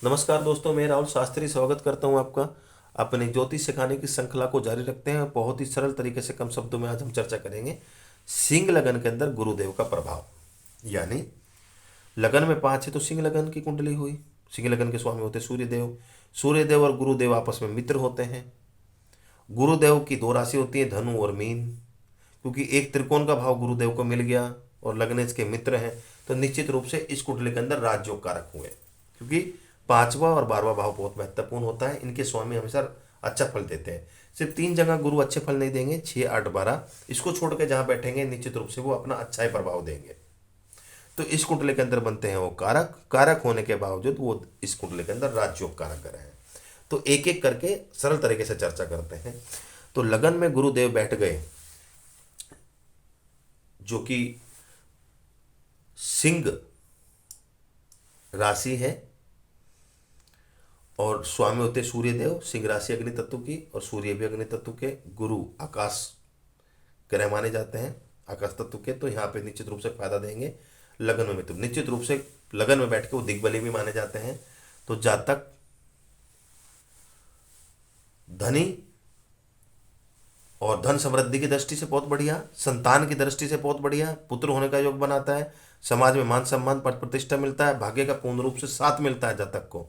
नमस्कार दोस्तों, मैं राहुल शास्त्री स्वागत करता हूं आपका। अपनी ज्योतिष सिखाने की श्रृंखला को जारी रखते हैं। बहुत ही सरल तरीके से कम शब्दों में आज हम चर्चा करेंगे सिंह लगन के अंदर गुरुदेव का प्रभाव। यानी लगन में 5 है तो सिंह लगन की कुंडली हुई। सिंह लगन के स्वामी होते सूर्यदेव। सूर्यदेव और गुरुदेव आपस में मित्र होते हैं। गुरुदेव की 2 राशि होती है, धनु और मीन। क्योंकि एक त्रिकोण का भाव गुरुदेव को मिल गया और लग्नेश के मित्र हैं, तो निश्चित रूप से इस कुंडली के अंदर राजयोग कारक हुए। क्योंकि 5वां और 12वां भाव बहुत महत्वपूर्ण होता है। इनके स्वामी हमेशा अच्छा फल देते हैं। सिर्फ 3 जगह गुरु अच्छे फल नहीं देंगे, 6, 8, 12 इसको छोड़ के जहां बैठेंगे निश्चित रूप से वो अपना अच्छा ही प्रभाव देंगे। तो इस कुंडली के अंदर बनते हैं वो कारक। कारक होने के बावजूद वो इस कुंडली के अंदर राजयोग कारक ग्रह हैं। तो एक एक करके सरल तरीके से चर्चा करते हैं। तो लगन में गुरुदेव बैठ गए, जो कि सिंह राशि है, और स्वामी होते सूर्यदेव। सिंह राशि अग्नि तत्व की और सूर्य भी अग्नि तत्व के। गुरु आकाश ग्रह माने जाते हैं, आकाश तत्व के। तो यहाँ पे निश्चित रूप से फायदा देंगे। लगन में मित्र, निश्चित रूप से लगन में बैठ के वो दिग्बली भी माने जाते हैं। तो जातक धनी और धन समृद्धि की दृष्टि से बहुत बढ़िया, संतान की दृष्टि से बहुत बढ़िया, पुत्र होने का योग बनाता है। समाज में मान सम्मान पद प्रतिष्ठा मिलता है। भाग्य का पूर्ण रूप से साथ मिलता है जातक को।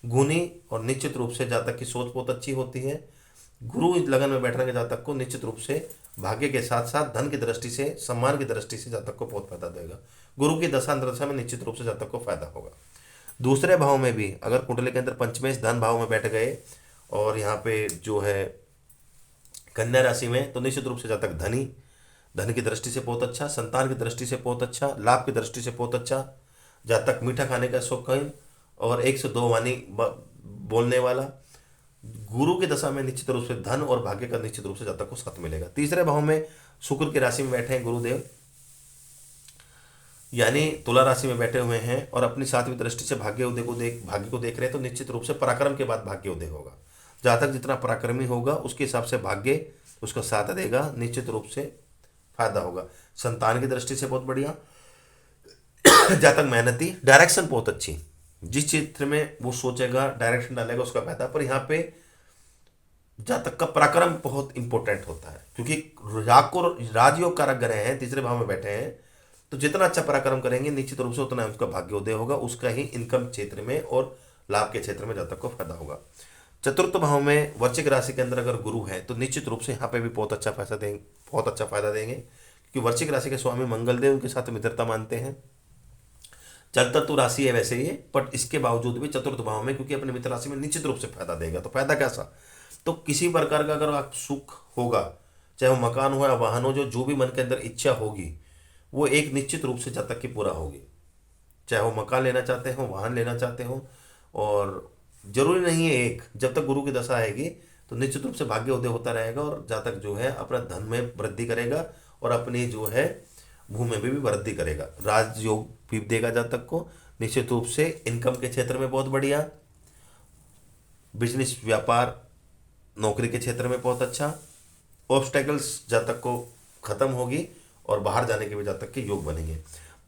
गुणी और निश्चित रूप से जातक की सोच बहुत अच्छी होती है। गुरु इस लगन में बैठने के जातक को निश्चित रूप से भाग्य के साथ साथ धन की दृष्टि से, सम्मान की दृष्टि से जातक को बहुत फायदा देगा। गुरु की दशा दशा में निश्चित रूप से जातक को फायदा होगा। दूसरे भाव में भी अगर कुंडली के अंदर पंचमेश धन भाव में बैठ गए और यहाँ पे जो है कन्या राशि में, तो निश्चित रूप से जातक धनी, धन की दृष्टि से बहुत अच्छा, संतान की दृष्टि से बहुत अच्छा, लाभ की दृष्टि से बहुत अच्छा। जातक मीठा खाने का शौकीन और 102 वाणी बोलने वाला। गुरु की दशा में निश्चित रूप से धन और भाग्य का निश्चित रूप से जातक को साथ मिलेगा। तीसरे भाव में शुक्र की राशि में बैठे हैं गुरुदेव, यानी तुला राशि में बैठे हुए हैं और अपनी 7वीं दृष्टि से भाग्य को देख रहे हैं। तो निश्चित रूप से पराक्रम के बाद भाग्य उदय होगा। जातक जितना पराक्रमी होगा उसके हिसाब से भाग्य उसका साथ देगा, निश्चित रूप से फायदा होगा। संतान की दृष्टि से बहुत बढ़िया। जातक मेहनती, डायरेक्शन बहुत अच्छी, जिस क्षेत्र में वो सोचेगा डायरेक्शन डालेगा उसका फायदा। पर यहाँ पे जातक का पराक्रम बहुत इंपॉर्टेंट होता है, क्योंकि राजयोग कारक ग्रह हैं, तीसरे भाव में बैठे हैं। तो जितना अच्छा पराक्रम करेंगे निश्चित रूप से उतना उसका भाग्योदय होगा, उसका ही इनकम क्षेत्र में और लाभ के क्षेत्र में जातक को फायदा होगा। चतुर्थ भाव में वृश्चिक राशि के अंदर अगर गुरु है तो निश्चित रूप से यहाँ पे भी बहुत अच्छा पैसा देंगे, बहुत अच्छा फायदा देंगे। क्योंकि वृश्चिक राशि के स्वामी मंगल देव, उनके साथ मित्रता मानते हैं। जल तत्व राशि है वैसे ये, बट इसके बावजूद भी चतुर्थ भाव में क्योंकि अपने मित्र राशि में निश्चित रूप से फायदा देगा। तो फायदा कैसा? तो किसी प्रकार का अगर आप सुख होगा, चाहे वो मकान हो या वाहन हो, जो भी मन के अंदर इच्छा होगी वो एक निश्चित रूप से जातक की पूरा होगी। चाहे वो मकान लेना चाहते हो, वाहन लेना चाहते हो, और जरूरी नहीं है एक, जब तक गुरु की दशा आएगी तो निश्चित रूप से भाग्य उदय होता रहेगा और जातक जो है अपना धन में वृद्धि करेगा और अपनी जो है भूमि में भी वृद्धि करेगा। राजयोग भी देगा जातक को। निश्चित रूप से इनकम के क्षेत्र में बहुत बढ़िया, बिजनेस व्यापार नौकरी के क्षेत्र में बहुत अच्छा। ऑब्स्टेकल्स जातक को खत्म होगी और बाहर जाने के भी जातक के योग बनेंगे।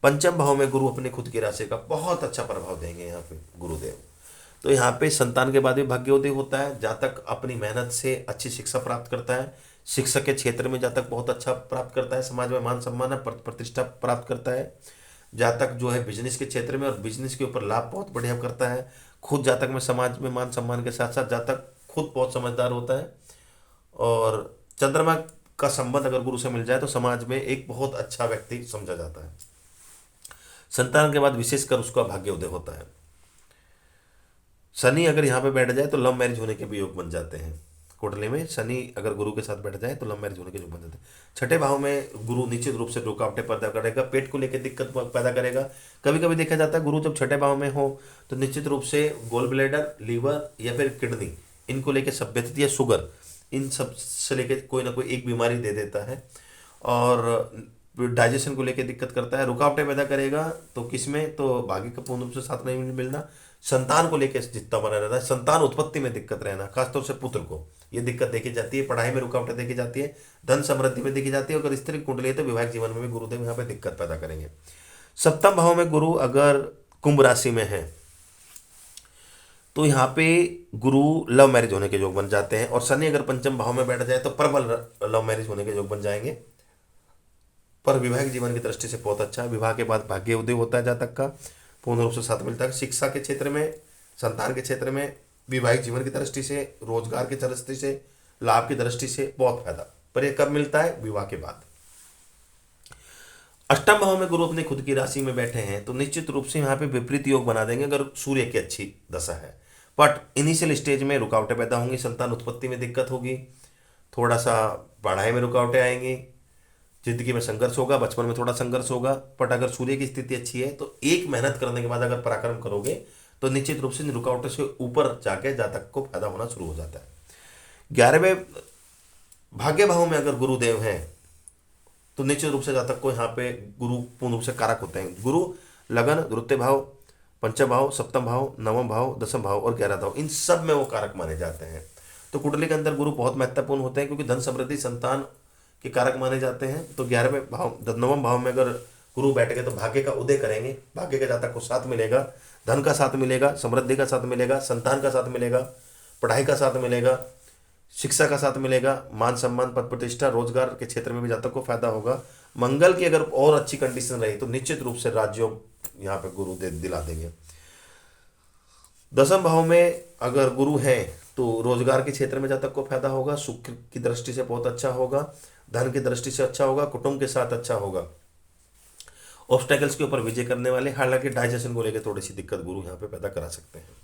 पंचम भाव में गुरु अपने खुद की राशि का बहुत अच्छा प्रभाव देंगे यहाँ पे गुरुदेव। तो यहाँ पे संतान के बाद भी भाग्योदय होता है। जातक अपनी मेहनत से अच्छी शिक्षा प्राप्त करता है। शिक्षा के क्षेत्र में जातक बहुत अच्छा प्राप्त करता है। समाज में मान सम्मान प्रतिष्ठा प्राप्त करता है। जातक जो है बिजनेस के क्षेत्र में और बिजनेस के ऊपर लाभ बहुत बढ़िया करता है। खुद जातक में समाज में मान सम्मान के साथ साथ जातक खुद बहुत समझदार होता है। और चंद्रमा का संबंध अगर गुरु से मिल जाए तो समाज में एक बहुत अच्छा व्यक्ति समझा जाता है। संतान के बाद विशेषकर उसका भाग्योदय होता है। शनि अगर यहाँ पे बैठ जाए तो लव मैरिज होने के भी योग बन जाते हैं। कुंडली में शनि अगर गुरु के साथ बैठ जाए तो लव मैरिज होने के योग बन जाते हैं। छठे भाव में गुरु निश्चित रूप से रुकावटें पैदा करेगा, पेट को लेकर दिक्कत पैदा करेगा। कभी कभी देखा जाता है गुरु जब छठे भाव में हो तो निश्चित रूप से गोल ब्लैडर, लीवर या फिर किडनी, इनको लेकर सभ्यता या शुगर, इन सब से लेकर कोई ना कोई एक बीमारी दे देता है। और डाइजेशन को लेकर दिक्कत करता है, रुकावटें पैदा करेगा। तो किसमें? तो भाग्य का पूर्ण रूप से साथ नहीं मिलना। संतान को लेकर जितना बना रहता है, संतान उत्पत्ति में दिक्कत रहना, खासतौर से पुत्र को ये दिक्कत देखी जाती है। पढ़ाई में रुकावटें देखी जाती है, धन समृद्धि में देखी जाती है। अगर स्त्री कुंडली है तो वैवाहिक जीवन में भी गुरुदेव यहाँ पे दिक्कत पैदा करेंगे। सप्तम भाव में गुरु अगर कुंभ राशि में है तो यहाँ पे गुरु लव मैरिज होने के योग बन जाते हैं, और शनि अगर पंचम भाव में बैठ जाए तो प्रबल लव मैरिज होने के योग बन जाएंगे। पर वैवाहिक जीवन की दृष्टि से बहुत अच्छा है। विवाह के बाद भाग्य उदय होता है जातक का, पूर्ण रूप से साथ मिलता है। शिक्षा के क्षेत्र में, संतान के क्षेत्र में, वैवाहिक जीवन की दृष्टि से, रोजगार की दृष्टि से, लाभ की दृष्टि से बहुत फायदा। पर यह कब मिलता है? विवाह के बाद। अष्टम भाव में गुरु अपनी खुद की राशि में बैठे हैं तो निश्चित रूप से यहाँ पे विपरीत योग बना देंगे अगर सूर्य की अच्छी दशा है। बट इनिशियल स्टेज में रुकावटें पैदा होंगी, संतान उत्पत्ति में दिक्कत होगी, थोड़ा सा पढ़ाई में रुकावटें आएंगी, जिंदगी में संघर्ष होगा, बचपन में थोड़ा संघर्ष होगा। बट अगर सूर्य की स्थिति अच्छी है तो एक मेहनत करने के बाद अगर पराक्रम करोगे तो निश्चित रूप से इन रुकावटों से ऊपर जाके जातक को फायदा होना शुरू हो जाता है। 11वें भाग्य भाव में अगर गुरुदेव हैं तो निश्चित रूप से जातक को यहाँ पे गुरु पूर्ण रूप से कारक होते हैं। गुरु लगन, द्वितीय भाव, पंचम भाव, सप्तम भाव, नवम भाव, दसम भाव और 11 भाव, इन सब में वो कारक माने जाते हैं। तो कुंडली के अंदर गुरु बहुत महत्वपूर्ण होते हैं क्योंकि धन समृद्धि संतान के कारक माने जाते हैं। तो 11वें भाव, नवम भाव में अगर गुरु बैठ गए तो भाग्य का उदय करेंगे, भाग्य के जातक को साथ मिलेगा, धन का साथ मिलेगा, समृद्धि का साथ मिलेगा, संतान का साथ मिलेगा, पढ़ाई का साथ मिलेगा, शिक्षा का साथ मिलेगा, मान सम्मान, पद प्रतिष्ठा, रोजगार के क्षेत्र में भी जातक को फायदा होगा। मंगल की अगर और अच्छी कंडीशन रही तो निश्चित रूप से राज्योग यहाँ पे गुरु दिला देंगे। दसम भाव में अगर गुरु है तो रोजगार के क्षेत्र में जातक को फायदा होगा, सुख की दृष्टि से बहुत अच्छा होगा, धन की दृष्टि से अच्छा होगा, कुटुंब के साथ अच्छा होगा, ऑब्स्टेकल्स के ऊपर विजय करने वाले। हालांकि डाइजेशन को लेकर थोड़ी सी दिक्कत गुरु यहाँ पे पैदा करा सकते हैं।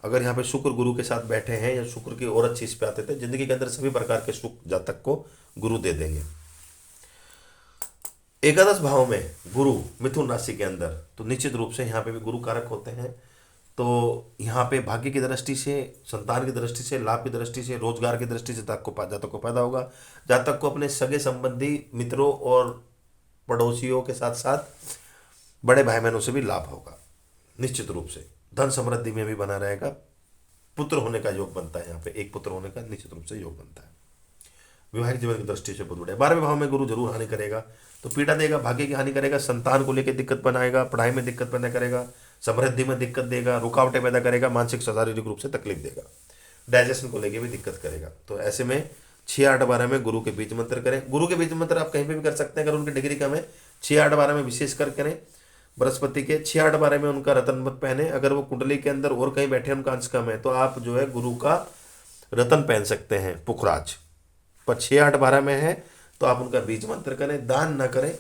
अगर यहाँ पे शुक्र गुरु के साथ बैठे हैं या शुक्र की और अच्छी इस पे आते थे, जिंदगी के अंदर सभी प्रकार के सुख जातक को गुरु दे देंगे। एकादश भाव में गुरु मिथुन राशि के अंदर तो निश्चित रूप से यहाँ पे भी गुरु कारक होते हैं। तो यहाँ पे भाग्य की दृष्टि से, संतान की दृष्टि से, लाभ की दृष्टि से, रोजगार की दृष्टि से जातक को फायदा होगा। जातक को अपने सगे संबंधी, मित्रों और पड़ोसियों के साथ साथ बड़े भाई बहनों से भी लाभ होगा निश्चित रूप से। धन समृद्धि में भी बना रहेगा, पुत्र होने का योग बनता है, यहाँ पे एक पुत्र होने का निश्चित रूप से योग बनता है। विवाहिक जीवन की दृष्टि से बहुत बढ़िया। 12वें भाव में गुरु जरूर हानि करेगा, तो पीड़ा देगा, भाग्य की हानि करेगा, संतान को लेकर दिक्कत बनाएगा, पढ़ाई में दिक्कत पैदा करेगा, समृद्धि में दिक्कत देगा, रुकावटें पैदा करेगा, मानसिक शारीरिक रूप से तकलीफ देगा, डाइजेशन को लेकर भी दिक्कत करेगा। तो ऐसे में 6, 8, 12 में गुरु के बीज मंत्र करें। गुरु के बीज मंत्र आप कहीं पे भी कर सकते हैं अगर उनकी डिग्री कम है। 6, 8, 12 में विशेष कर करें। बृहस्पति के 6, 8, 12 में उनका रतन मत पहने। अगर वो कुंडली के अंदर और कहीं बैठे उनका अंश कम है तो आप जो है गुरु का रतन पहन सकते हैं, पुखराज। पर 6, 8, 12 में है तो आप उनका बीज मंत्र करें, दान ना करें।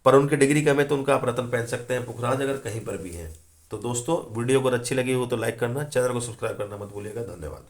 पर उनकी डिग्री कम है तो उनका आप रतन पहन सकते हैं, पुखराज, अगर कहीं पर भी है। तो दोस्तों, वीडियो अगर अच्छी लगी हो तो लाइक करना, चैनल को सब्सक्राइब करना मत भूलिएगा। धन्यवाद।